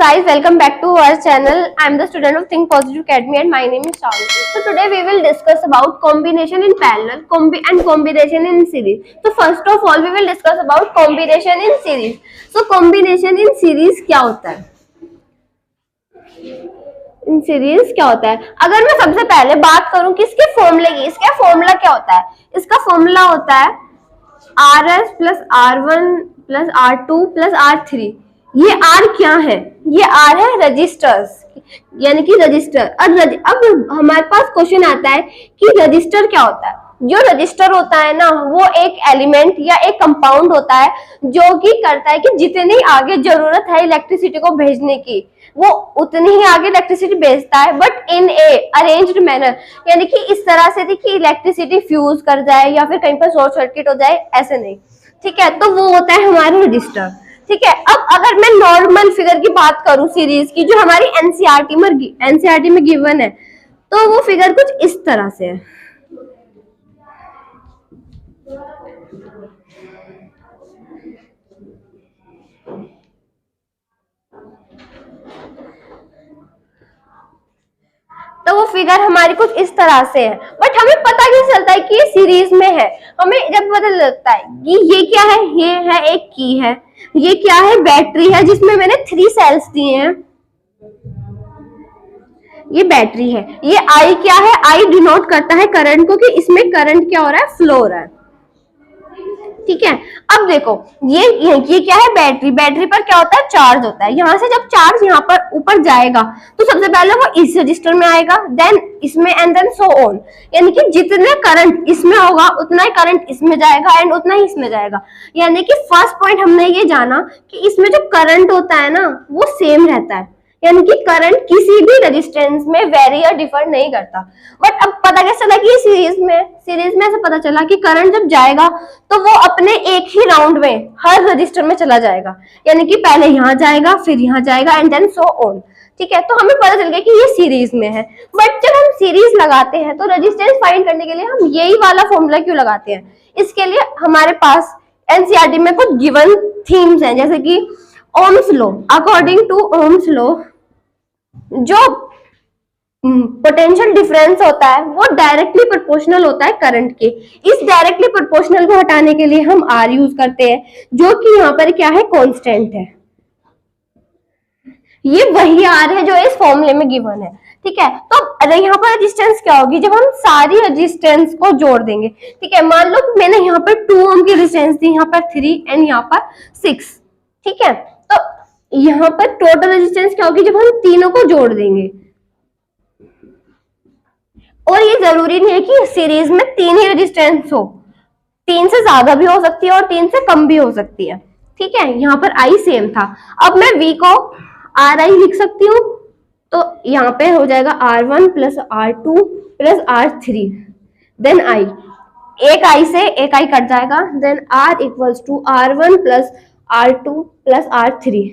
guys, welcome back to our channel. I am the student of Think Positive Academy and my name is Shravani. So today we will discuss about combination in parallel and combination in series. So first of all we will discuss about combination in series. So combination in series क्या होता है? In series क्या होता है? अगर मैं सबसे पहले बात करूं कि इसके फॉर्मूले की, इसका फॉर्मूला क्या होता है? इसका फॉर्मूला होता है RS plus R1 plus R2 plus R3। ये R क्या है? ये R है रजिस्टर्स, यानी कि रजिस्टर। अब हमारे पास क्वेश्चन आता है कि रजिस्टर क्या होता है? जो रजिस्टर होता है ना, वो एक एलिमेंट या एक कंपाउंड होता है जो कि करता है कि जितनी आगे जरूरत है इलेक्ट्रिसिटी को भेजने की, वो उतनी ही आगे इलेक्ट्रिसिटी भेजता है, but in A arranged manner, यानी कि इस तरह से थी कि इलेक्ट्रिसिटी फ्यूज कर जाए या फिर कहीं पर शॉर्ट सर्किट हो जाए, ऐसे नहीं। ठीक है, तो वो होता है हमारा रजिस्टर। ठीक है, अब अगर मैं नॉर्मल फिगर की बात करूं सीरीज की, जो हमारी एनसीईआरटी में गिवन है, तो वो फिगर कुछ इस तरह से है। तो वो फिगर हमारी कुछ इस तरह से है, बट हमें पता कैसे चलता है कि ये सीरीज में है? हमें जब पता लगता है कि ये क्या है, ये है एक की है, ये क्या है, बैटरी है जिसमें मैंने 3 सेल्स दिए हैं, ये बैटरी है। ये आई क्या है? आई डिनोट करता है करंट को, कि इसमें करंट क्या हो रहा है, फ्लो हो रहा है। ठीक है, अब देखो ये क्या है, बैटरी। बैटरी पर क्या होता है, चार्ज होता है। यहाँ से जब चार्ज यहाँ पर ऊपर जाएगा तो सबसे पहले वो इस रजिस्टर में आएगा, देन इसमें, एंड देन सो ऑन, यानी कि जितने करंट इसमें होगा उतना ही करंट इसमें जाएगा एंड उतना ही इसमें जाएगा। यानी कि फर्स्ट पॉइंट हमने ये जाना कि इसमें जो करंट होता है ना, वो सेम रहता है, यानी कि करंट किसी भी रेजिस्टेंस में वेरी या डिफर नहीं करता। बट अब पता कैसे चला कि ये सीरीज में ऐसे पता चला कि करंट जब जाएगा तो वो अपने एक ही राउंड में हर रजिस्टर में चला जाएगा, यानी कि पहले यहाँ जाएगा, फिर यहाँ जाएगा, एंड देन सो ऑन। ठीक है, तो हमें पता चल गया कि ये सीरीज में है। बट जब हम सीरीज लगाते हैं तो रेजिस्टेंस फाइंड करने के लिए हम यही वाला फॉर्मूला क्यों लगाते हैं? इसके लिए हमारे पास एनसीईआरटी में कुछ गिवन थीम्स हैं, जैसे कि Ohm's law. According to Ohm's law, जो पोटेंशियल डिफरेंस होता है वो डायरेक्टली प्रोपोर्शनल होता है करंट के। इस डायरेक्टली प्रोपोर्शनल को हटाने के लिए हम आर यूज करते हैं, जो कि यहाँ पर क्या है, कांस्टेंट है। ये वही आर है जो इस फॉर्मूले में गिवन है। ठीक है, तो यहाँ पर रेजिस्टेंस क्या होगी जब हम सारी रेजिस्टेंस को जोड़ देंगे? ठीक है, मान लो मैंने यहाँ पर 2 ओम की रेजिस्टेंस दी, यहाँ पर 3 एंड यहाँ पर 6। ठीक है, तो यहाँ पर टोटल रेजिस्टेंस क्या होगी जब हम तीनों को जोड़ देंगे? और ये जरूरी नहीं है कि सीरीज में 3 ही रेजिस्टेंस हो, 3 से ज्यादा भी हो सकती है और 3 से कम भी हो सकती है। ठीक है, यहाँ पर आई सेम था। अब मैं V को RI लिख सकती हूँ, तो यहाँ पे हो जाएगा R1 plus R2 plus R3, then I, एक I से एक I कट जाएगा, then R equals to R1 plus R2 plus R3।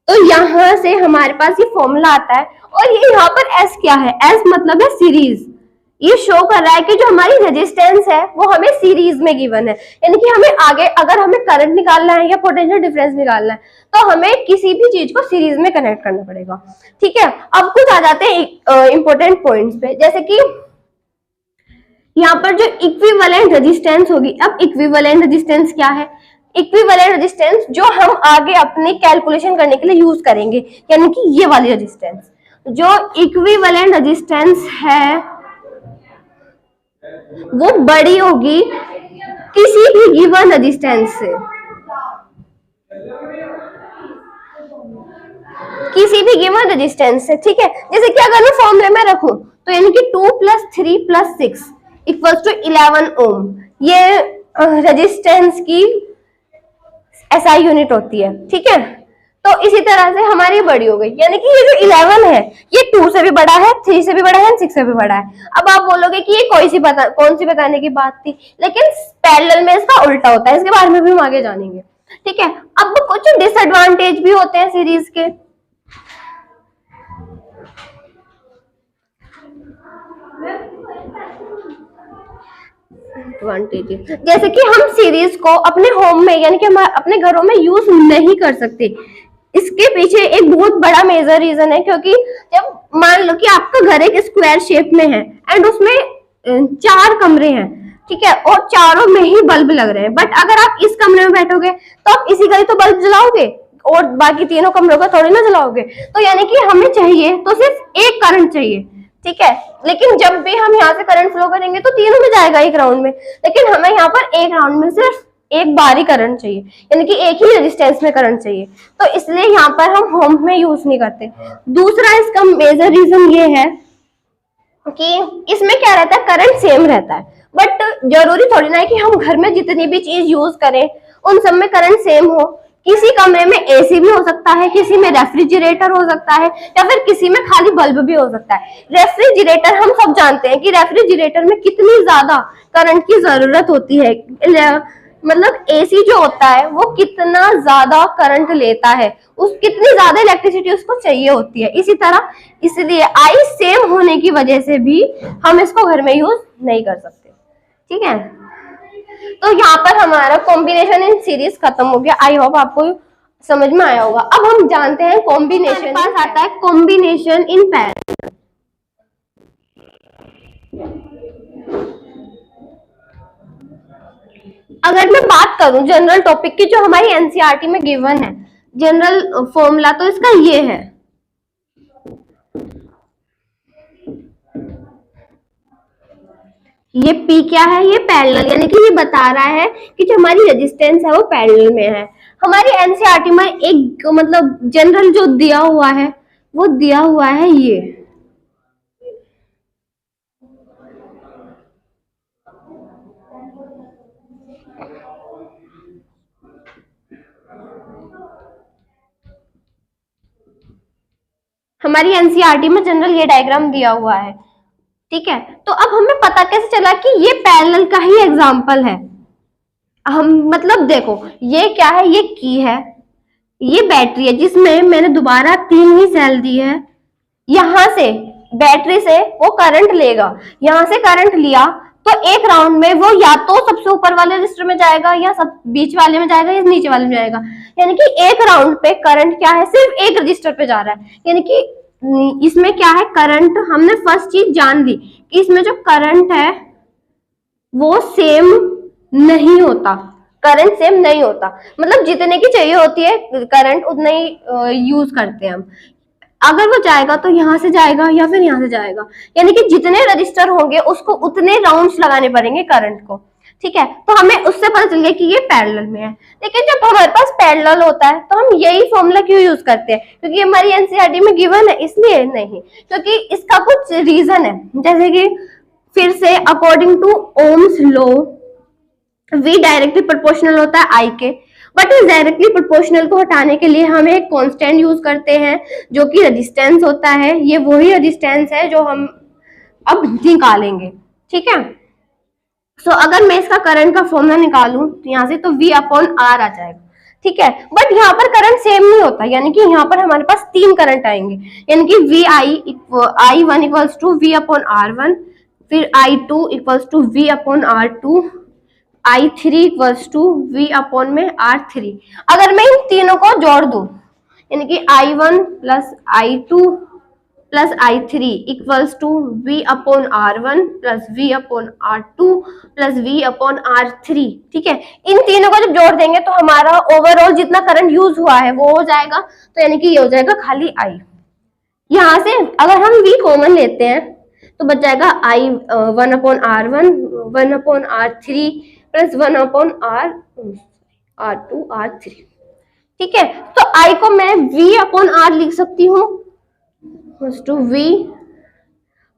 तो यहां से हमारे पास ये फॉर्मूला आता है। और ये यहाँ पर S क्या है? S मतलब है सीरीज। ये शो कर रहा है कि जो हमारी रेजिस्टेंस है वो हमें सीरीज में गिवन है, यानी कि हमें आगे अगर हमें करंट निकालना है या पोटेंशियल डिफरेंस निकालना है तो हमें किसी भी चीज को सीरीज में कनेक्ट करना पड़ेगा। ठीक है, अब कुछ आ जाते हैं इंपॉर्टेंट पॉइंट्स पे, जैसे कि यहाँ पर जो इक्विवेलेंट रेजिस्टेंस होगी। अब इक्विवेलेंट रेजिस्टेंस क्या है? इक्विवेलेंट रेजिस्टेंस जो हम आगे अपने कैलकुलेशन करने के लिए यूज करेंगे, यानी कि ये वाली रेजिस्टेंस। जो इक्विवेलेंट रेजिस्टेंस है वो बड़ी होगी किसी भी गिवन रेजिस्टेंस से, किसी भी गिवन रेजिस्टेंस से। ठीक है, जैसे कि अगर मैं फॉर्मूले में रखूं तो यानी कि 2 + 3 + 6 इक्वल्स टू 11 ओम, ये रेजिस्टेंस की SI यूनिट होती है। ठीक है, तो इसी तरह से हमारी बड़ी हो गई, यानी कि ये जो 11 है ये 2 से भी बड़ा है, 3 से भी बड़ा है, 6 से भी बड़ा है। अब आप बोलोगे कि ये कौन सी बताने की बात थी, लेकिन पैरेलल में इसका उल्टा होता है, इसके बारे में भी हम आगे जानेंगे। ठीक है, अब कुछ डिसएडवांटेज भी होते हैं सीरीज के। जैसे कि हम सीरीज को अपने होम में, यानी कि हम अपने घरों में यूज नहीं कर सकते, इसके पीछे एक बहुत बड़ा मेजर रीजन है, क्योंकि जब मान लो कि आपका घर एक स्क्वायर शेप में है एंड उसमें 4 कमरे हैं, ठीक है, और चारों में ही बल्ब लग रहे हैं, बट अगर आप इस कमरे में बैठोगे तो आप इसी का ही तो बल्ब जलाओगे और बाकी तीनों कमरों का थोड़ी ना जलाओगे। तो यानी कि हमें चाहिए तो सिर्फ एक करंट चाहिए, ठीक है, लेकिन जब भी हम यहाँ से करंट फ्लो करेंगे तो तीनों में जाएगा एक राउंड में, लेकिन हमें यहाँ पर एक राउंड में सिर्फ एक बार ही करंट चाहिए, यानी कि एक ही रेजिस्टेंस में करंट चाहिए, तो इसलिए यहाँ पर हम होम में यूज नहीं करते। दूसरा इसका मेजर रीजन ये है कि इसमें क्या रहता है, करंट सेम रहता है, बट जरूरी थोड़ी ना है कि हम घर में जितनी भी चीज यूज करें उन सब में करंट सेम हो। किसी कमरे में एसी भी हो सकता है, किसी में रेफ्रिजरेटर हो सकता है, या फिर किसी में खाली बल्ब भी हो सकता है। रेफ्रिजरेटर हम सब जानते हैं कि रेफ्रिजरेटर में कितनी ज्यादा करंट की जरूरत होती है, मतलब एसी जो होता है वो कितना ज्यादा करंट लेता है, उस कितनी ज्यादा इलेक्ट्रिसिटी उसको चाहिए होती है। इसी तरह इसलिए आई सेम होने की वजह से भी हम इसको घर में यूज नहीं कर सकते, ठीक है। तो यहाँ पर हमारा कॉम्बिनेशन इन सीरीज खत्म हो गया। आई होप आपको समझ में आया होगा। अब हम जानते हैं कॉम्बिनेशन, पास आता है कॉम्बिनेशन इन पैरेलल। अगर मैं बात करूं जनरल टॉपिक की जो हमारी एनसीईआरटी में गिवन है, जनरल फॉर्मूला तो इसका ये है, ये P क्या है, ये पैरेलल, यानी कि ये बता रहा है कि जो हमारी रेजिस्टेंस है वो पैरेलल में है। हमारी एनसीईआरटी में एक मतलब जनरल जो दिया हुआ है वो दिया हुआ है ये, हमारी एनसीईआरटी में जनरल ये डायग्राम दिया हुआ है, ठीक है। तो अब हमें पता कैसे चला कि ये पैरेलल का ही एग्जांपल है। हम मतलब देखो ये क्या है, ये की है, ये बैटरी है जिसमें मैंने दोबारा 3 ही सेल दी है। यहां से बैटरी से वो करंट लेगा, यहां से करंट लिया तो एक राउंड में वो या तो सबसे ऊपर वाले रजिस्टर में जाएगा या सब बीच वाले में जाएगा या नीचे वाले में जाएगा, यानी कि एक राउंड पे करंट क्या है, सिर्फ एक रजिस्टर पे जा रहा है। यानी कि इसमें क्या है, करंट, हमने फर्स्ट चीज जान ली कि इसमें जो करंट है वो सेम नहीं होता, करंट सेम नहीं होता, मतलब जितने की चाहिए होती है करंट उतना ही यूज करते हैं हम। अगर वो जाएगा तो यहां से जाएगा या फिर यहां से जाएगा, यानी कि जितने रजिस्टर होंगे उसको उतने राउंड्स लगाने पड़ेंगे करंट को, ठीक है। तो हमें उससे पता चल गया कि ये पैरेलल में है। लेकिन जब हमारे पास पैरेलल होता है तो हम यही फॉर्मूला क्यों यूज करते हैं, क्योंकि हमारी एनसीईआरटी में गिवन है, इसलिए नहीं, क्योंकि इसका कुछ रीजन है। जैसे कि फिर से according to Ohm's law V directly proportional होता है I के, बट इस डायरेक्टली प्रोपोर्शनल को हटाने के लिए हम एक कांस्टेंट यूज करते हैं जो कि रेजिस्टेंस होता है। ये वही रेजिस्टेंस है जो हम अब निकालेंगे, ठीक है। सो अगर मैं इसका करंट का फॉर्मूला निकालूं तो यहाँ से तो V/R आ जाएगा, ठीक है। बट यहाँ पर करंट सेम नहीं होता, यानी कि यहाँ पर हमारे पास 3 करंट आएंगे, यानी कि I1 इक्वल्स टू V/R1, फिर I2 equals to V/R2, I3 equals to V/R3। अगर मैं इन तीनों को जोड़ दूं, यानी कि I1 plus I2 plus I3 equals to V/R1 plus V/R2 plus V/R3, ठीक है। इन तीनों को जब जोड़ देंगे तो हमारा ओवरऑल जितना करंट यूज हुआ है वो हो जाएगा, तो यानी कि ये हो जाएगा खाली I। यहां से अगर हम V कॉमन लेते हैं तो बच जाएगा I1/R1 1/R3 plus 1/R2 R3, ठीक है। तो I को मैं V/R लिख सकती हूँ to V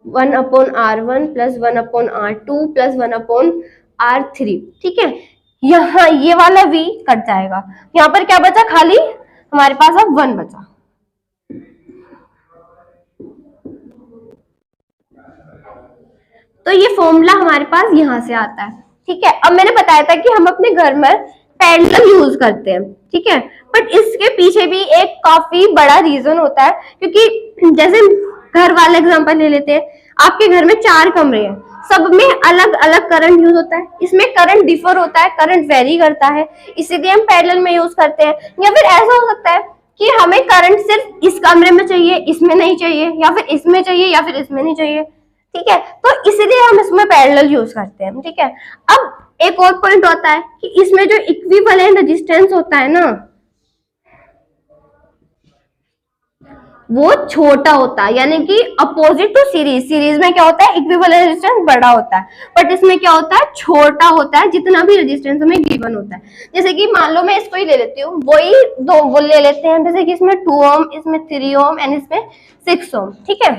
1/R1 plus 1/R2 plus 1/R3, ठीक है। यहाँ ये वाला V कट जाएगा, यहाँ पर क्या बचा, खाली हमारे पास अब 1 बचा। तो ये फॉर्मूला हमारे पास यहां से आता है, ठीक है। अब मैंने बताया था कि हम अपने घर में पैरेलल यूज करते हैं, ठीक है, बट इसके पीछे भी एक काफी बड़ा रीजन होता है, क्योंकि जैसे घर वाला एग्जांपल ले लेते हैं, आपके घर में 4 कमरे हैं, सब में अलग अलग करंट यूज होता है, इसमें करंट डिफर होता है, करंट वेरी करता है, इसीलिए हम पैरेलल में यूज करते हैं। या फिर ऐसा हो सकता है कि हमें करंट सिर्फ इस कमरे में चाहिए, इसमें नहीं चाहिए, या फिर इसमें चाहिए या फिर इसमें नहीं चाहिए, ठीक है। तो इसीलिए हम इसमें पैरेलल यूज करते हैं, ठीक है। अब एक और पॉइंट होता है कि इसमें जो इक्विवेलेंट रेजिस्टेंस होता है ना, वो छोटा होता है, यानी कि अपोजिट टू सीरीज। सीरीज में क्या होता है, इक्विवेलेंट रेजिस्टेंस बड़ा होता है, बट इसमें क्या होता है, छोटा होता है जितना भी रेजिस्टेंस हमें गिवन होता है। जैसे कि मान लो मैं इसको ही ले लेती हूँ, वही दो वो ले लेते हैं, जैसे कि इसमें 2 ओम, इसमें 3 ओम एंड इसमें 6 ओम, ठीक है।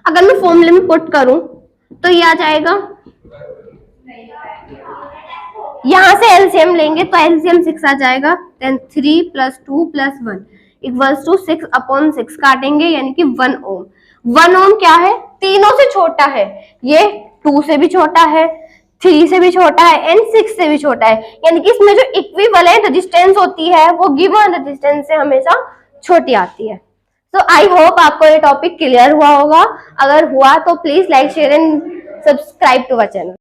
अगर मैं फॉर्मूले में पुट करूं तो ये आ जाएगा, यहां से एलसीएम लेंगे तो एलसीएम 6 आ जाएगा, देन 3 + 2 + 1 इक्वल्स टू 6/6 काटेंगे, यानी कि 1 ओम। 1 ओम क्या है, तीनों से छोटा है, ये 2 से भी छोटा है, 3 से भी छोटा है एंड 6 से भी छोटा है, यानी कि इसमें जो इक्विवेलेंट रेजिस्टेंस होती है वो गिवन रेजिस्टेंस से हमेशा छोटी आती है। सो आई होप आपको ये टॉपिक क्लियर हुआ होगा। अगर हुआ तो please like, share and subscribe to our channel.